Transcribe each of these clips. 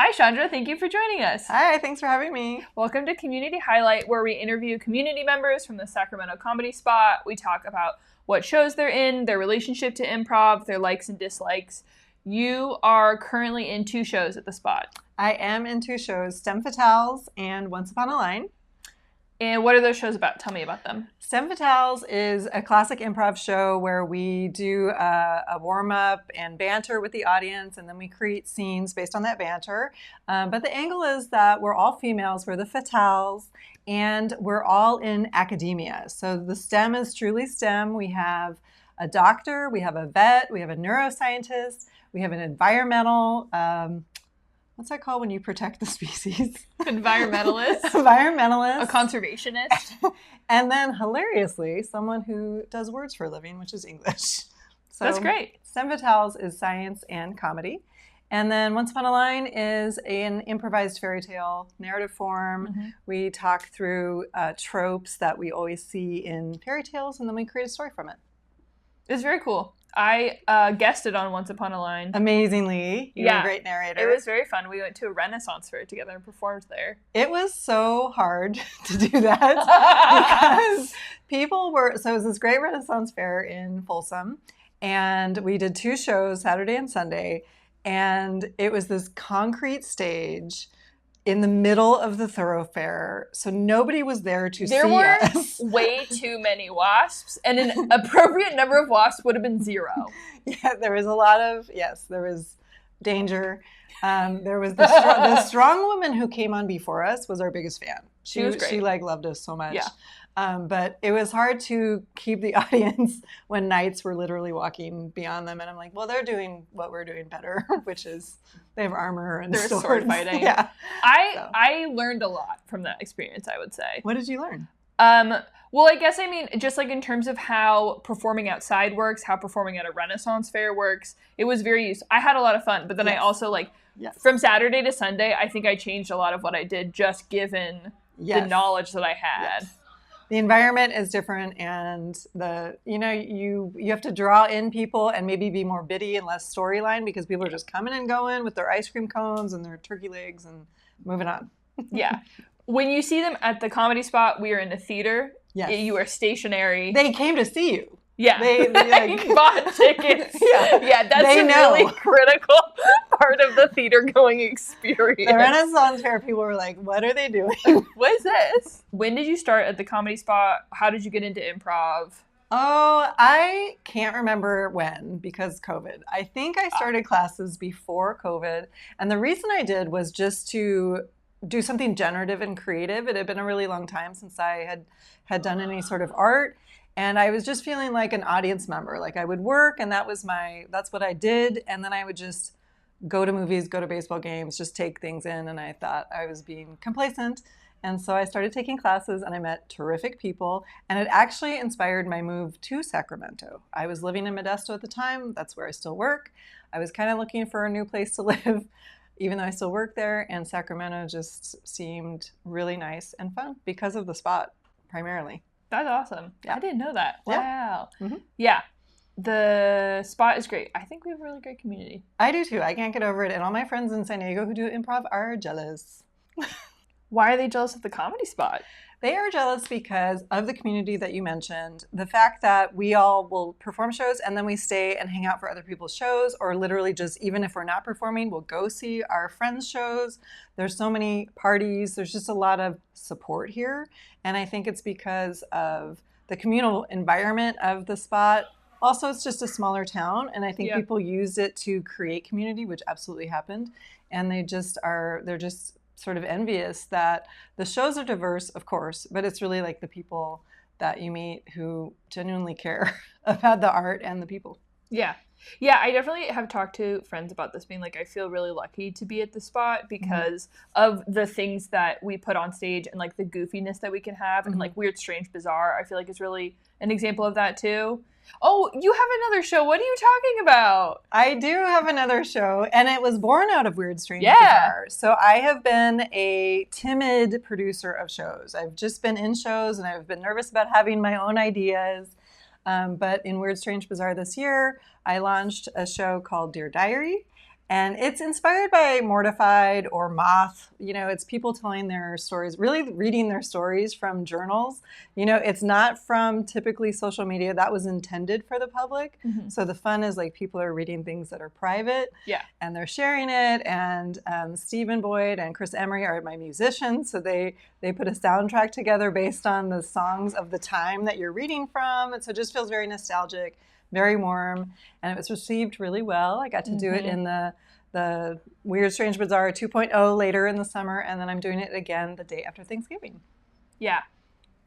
Hi, Chandra. Thank you for joining us. Hi, thanks for having me. Welcome to Community Highlight, where we interview community members from the Sacramento Comedy Spot. We talk about what shows they're in, their relationship to improv, their likes and dislikes. You are currently in 2 shows at the Spot. I am in 2 shows, Stem Fatales and Once Upon a Line. And what are those shows about? Tell me about them. Stem Fatales is a classic improv show where we do a warm-up and banter with the audience, and then we create scenes based on that banter. But the angle is that we're all females, we're the Fatales, and we're all in academia. So the STEM is truly STEM. We have a doctor, we have a vet, we have a neuroscientist, we have an environmental, what's that called when you protect the species? Environmentalist. Environmentalist. A conservationist. And then, hilariously, someone who does words for a living, which is English. So That's great. Stem Fatales is science and comedy. And then Once Upon a Line is an improvised fairy tale narrative form. Mm-hmm. We talk through tropes that we always see in fairy tales, and then we create a story from it. It's very cool. I guested on Once Upon a Line. Amazingly. You were a great narrator. It was very fun. We went to a Renaissance fair together and performed there. It was so hard to do that because so it was this great Renaissance fair in Folsom, and we did 2 shows, Saturday and Sunday, and it was this concrete stage in the middle of the thoroughfare, so nobody was there to see us. There were way too many wasps, and an appropriate number of wasps would have been 0. Yeah, there was a lot of, there was danger. There was the strong woman who came on before us was our biggest fan. She was great. She loved us so much. Yeah. But it was hard to keep the audience when knights were literally walking beyond them. And I'm like, well, they're doing what we're doing better, which is they have armor and they're swords. Sword fighting. Yeah. I learned a lot from that experience, I would say. What did you learn? Well, I mean, just like in terms of how performing outside works, how performing at a Renaissance fair works, it was very useful. I had a lot of fun, but then I also from Saturday to Sunday, I think I changed a lot of what I did just given the knowledge that I had. Yes. The environment is different, and you have to draw in people and maybe be more bitty and less storyline because people are just coming and going with their ice cream cones and their turkey legs and moving on. Yeah. When you see them at the Comedy Spot, we are in a theater. Yes. You are stationary. They came to see you. Yeah. They bought tickets. Yeah, that's really critical part of the theater going experience. The Renaissance Fair people were like, what are they doing? What is this? When did you start at the Comedy Spot? How did you get into improv? Oh, I can't remember when because COVID. I think I started classes before COVID. And the reason I did was just to do something generative and creative. It had been a really long time since I had done any sort of art. And I was just feeling like an audience member. Like I would work and that's what I did. And then I would just go to movies, go to baseball games, just take things in. And I thought I was being complacent. And so I started taking classes and I met terrific people. And it actually inspired my move to Sacramento. I was living in Modesto at the time. That's where I still work. I was kind of looking for a new place to live, even though I still work there. And Sacramento just seemed really nice and fun because of the Spot, primarily. That's awesome. Yeah. I didn't know that. Wow. Yeah. Mm-hmm. Yeah. The Spot is great. I think we have a really great community. I do too. I can't get over it. And all my friends in San Diego who do improv are jealous. Why are they jealous of the Comedy Spot? They are jealous because of the community that you mentioned. The fact that we all will perform shows and then we stay and hang out for other people's shows, or literally just even if we're not performing, we'll go see our friends' shows. There's so many parties. There's just a lot of support here. And I think it's because of the communal environment of the Spot. Also, it's just a smaller town. And I think people used it to create community, which absolutely happened. And they're just sort of envious that the shows are diverse, of course, but it's really like the people that you meet who genuinely care about the art and the people. Yeah. Yeah, I definitely have talked to friends about this, being like, I feel really lucky to be at the Spot because of the things that we put on stage and like the goofiness that we can have and like weird, strange, bizarre. I feel like it's really an example of that too. Oh, you have another show. What are you talking about? I do have another show, and it was born out of Weird, Strange, Bizarre. So I have been a timid producer of shows. I've just been in shows, and I've been nervous about having my own ideas. But in Weird, Strange, Bizarre this year, I launched a show called Dear Diary, And it's inspired by Mortified or Moth. You know, it's people telling their stories, really reading their stories from journals. You know, it's not from typically social media that was intended for the public. Mhm. So the fun is like people are reading things that are private, Yeah. and they're sharing it. And Stephen Boyd and Chris Emery are my musicians, so they put a soundtrack together based on the songs of the time that you're reading from. And so it just feels very nostalgic, very warm, and it was received really well. I got to do it in the Weird Strange Bizarre 2.0 later in the summer, and then I'm doing it again the day after Thanksgiving. Yeah.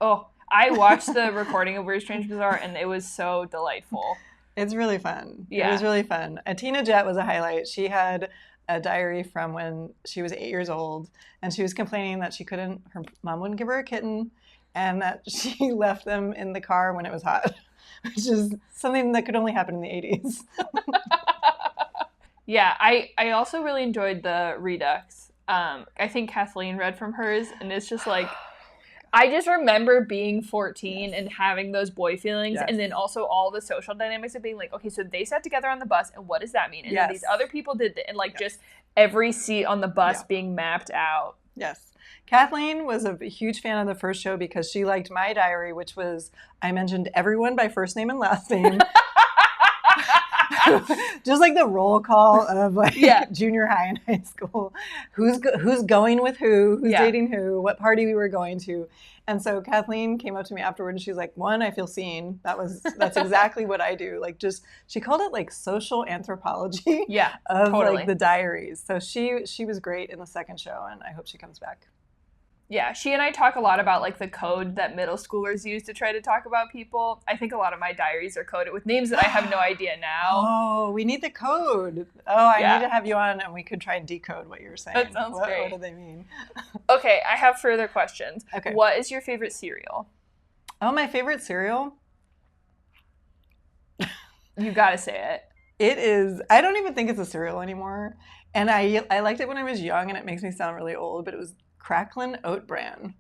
Oh, I watched the recording of Weird Strange Bizarre, and it was so delightful. It's really fun. Yeah. It was really fun. Tina Jett was a highlight. She had a diary from when she was 8 years old, and she was complaining that her mom wouldn't give her a kitten, and that she left them in the car when it was hot, which is something that could only happen in the 80s. Yeah, I also really enjoyed the Redux. I think Kathleen read from hers, and it's just like, I just remember being 14 and having those boy feelings, and then also all the social dynamics of being like, okay, so they sat together on the bus, and what does that mean? And then these other people did it, and like just every seat on the bus being mapped out. Yes. Kathleen was a huge fan of the first show because she liked my diary, which was, I mentioned everyone by first name and last name. Just like the roll call of like junior high and high school, who's going with who's dating who, what party we were going to. And so Kathleen came up to me afterward and she's like, one, I feel seen. That's exactly what I do. Like, just, she called it like social anthropology of like the diaries. So she was great in the second show, and I hope she comes back. Yeah, she and I talk a lot about like the code that middle schoolers use to try to talk about people. I think a lot of my diaries are coded with names that I have no idea now. Oh, we need the code. Oh, I need to have you on and we could try and decode what you're saying. That sounds great. What do they mean? Okay, I have further questions. Okay. What is your favorite cereal? Oh, my favorite cereal? You gotta say it. It is, I don't even think it's a cereal anymore. And I liked it when I was young, and it makes me sound really old, but it was Cracklin' Oat Bran.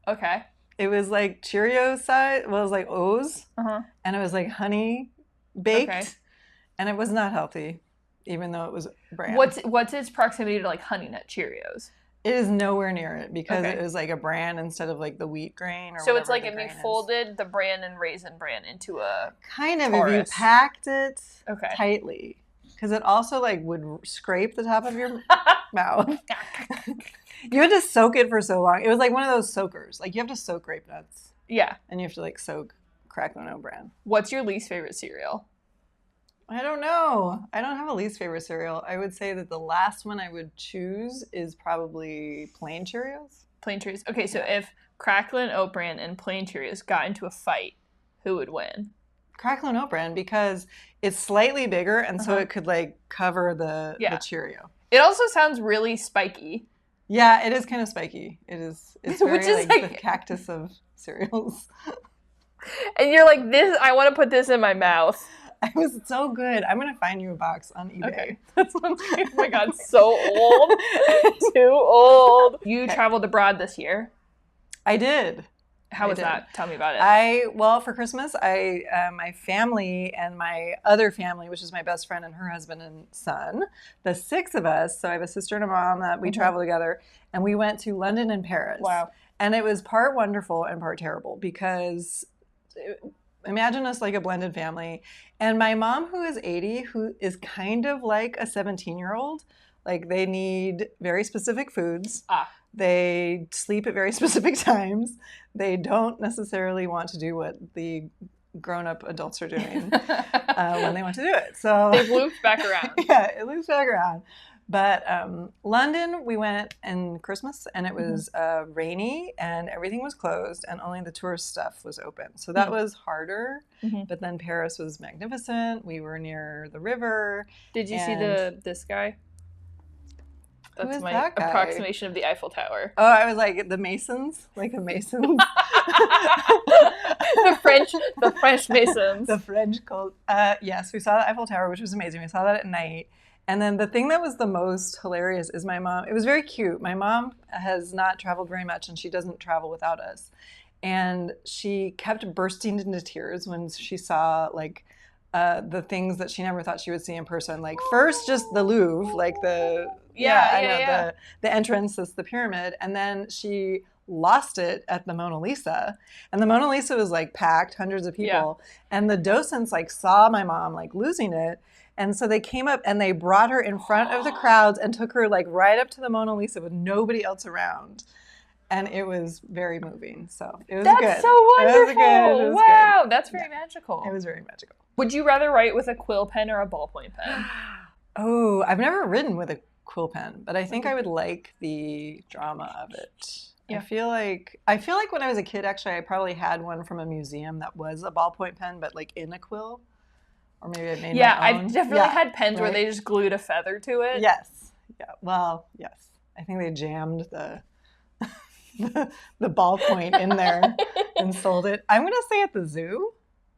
Okay. It was like Cheerios size. Well, it was like O's, and it was like honey baked, and it was not healthy, even though it was bran. What's its proximity to like Honey Nut Cheerios? It is nowhere near it because it was like a bran instead of like the wheat grain or. So it's like if you folded the bran and raisin bran into a kind of chorus. If you packed it tightly, because it also like would scrape the top of your mouth. You had to soak it for so long. It was like one of those soakers. Like you have to soak grape nuts. Yeah. And you have to like soak Cracklin' Oat Bran. What's your least favorite cereal? I don't know. I don't have a least favorite cereal. I would say that the last one I would choose is probably Plain Cheerios. Plain Cheerios. Okay, so if Cracklin' Oat Bran and Plain Cheerios got into a fight, who would win? Cracklin' Oat Bran, because it's slightly bigger, and so it could like cover the Cheerio. It also sounds really spiky. Yeah, it is kind of spiky. it's very Which is like the cactus of cereals. And you're like, I want to put this in my mouth. It was so good. I'm going to find you a box on eBay. Okay. That's what I'm saying. Oh my God, so old. Too old. You traveled abroad this year. I did. How was that? Tell me about it. Well, for Christmas, my family and my other family, which is my best friend and her husband and son, the six of us, so I have a sister and a mom that we travel together, and we went to London and Paris. Wow. And it was part wonderful and part terrible because imagine us like a blended family. And my mom, who is 80, who is kind of like a 17-year-old, like they need very specific foods. They sleep at very specific times. They don't necessarily want to do what the grown-up adults are doing when they want to do it. So they've looped back around. Yeah, it loops back around. But London, we went in Christmas, and it was rainy, and everything was closed, and only the tourist stuff was open. So that was harder. But then Paris was magnificent. We were near the river. Did you see this guy? That's my that guy? Approximation of the Eiffel Tower. Oh, I was like, the Masons? Like the Masons? the French Masons. The French cult. Yes, we saw the Eiffel Tower, which was amazing. We saw that at night. And then the thing that was the most hilarious is my mom. It was very cute. My mom has not traveled very much, and she doesn't travel without us. And she kept bursting into tears when she saw like the things that she never thought she would see in person. Like first, just the Louvre, like the entrance, that's the pyramid, and then she lost it at the Mona Lisa, and the Mona Lisa was like packed, hundreds of people, and the docents like saw my mom like losing it, and so they came up and they brought her in front of the crowds and took her like right up to the Mona Lisa with nobody else around. And it was very moving. So it was good. That's so wonderful. It was wow, good. That's very magical. It was very magical. Would you rather write with a quill pen or a ballpoint pen? Oh, I've never written with a quill pen, but I think I would like the drama of it. Yeah. I feel like when I was a kid, actually, I probably had one from a museum that was a ballpoint pen, but like in a quill. Or maybe I made my own. I've definitely had pens where they just glued a feather to it. Yes. Yeah. Well, yes. I think they jammed the ballpoint in there and sold it. I'm going to say at the zoo.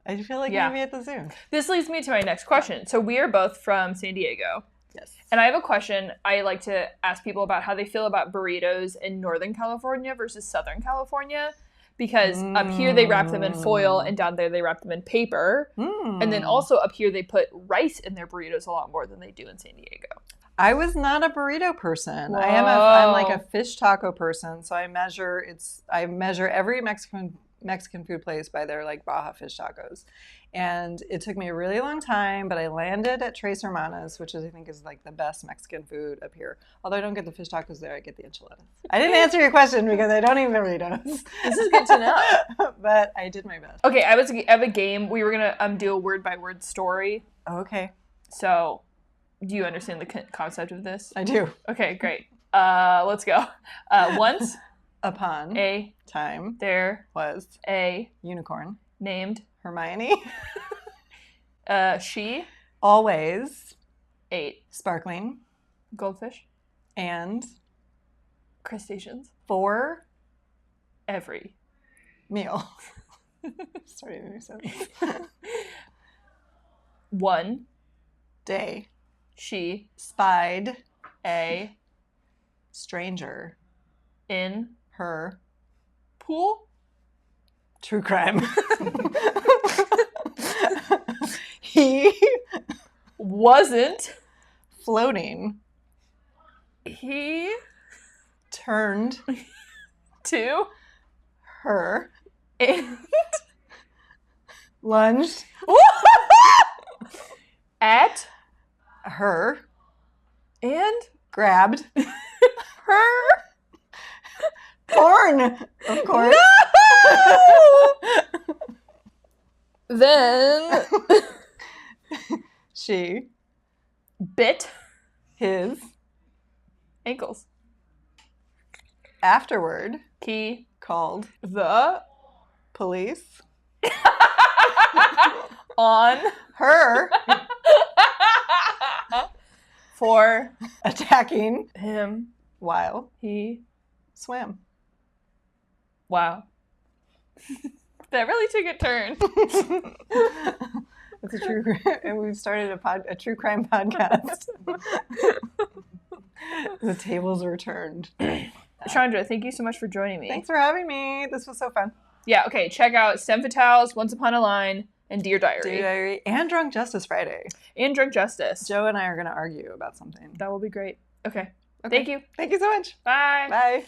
I feel like maybe at the zoo. This leads me to my next question. So we are both from San Diego. Yes. And I have a question I like to ask people about how they feel about burritos in Northern California versus Southern California. Because up here they wrap them in foil and down there they wrap them in paper. And then also up here they put rice in their burritos a lot more than they do in San Diego. I was not a burrito person. Whoa. I'm like a fish taco person. So I measure every Mexican food place by their like Baja fish tacos. And it took me a really long time, but I landed at Tres Hermanas, which I think is like the best Mexican food up here. Although I don't get the fish tacos there, I get the enchiladas. I didn't answer your question because I don't eat burritos. This is good to know. But I did my best. Okay, I have a game. We were going to do a word by word story. Okay. So, do you understand the concept of this? I do. Okay, great. Let's go. Once upon a time there was a unicorn named Hermione. She always ate sparkling goldfish and crustaceans for every meal. Starting a new sentence. One day she spied a stranger in her pool. True crime. He wasn't floating. He turned to her and lunged at her and grabbed her porn, of course. No! Then she bit his ankles. Afterward, He called the police on her for attacking him while he swam. Wow. That really took a turn. It's a true, and we've started a true crime podcast. The tables were turned. Chandra, thank you so much for joining me. Thanks for having me. This was so fun. Yeah, okay, check out Femme Fatales, Once Upon a Line, and Dear Diary. Dear Diary and Drunk Justice Friday. And Drunk Justice. Joe and I are going to argue about something. That will be great. Okay. Thank you. Thank you so much. Bye. Bye.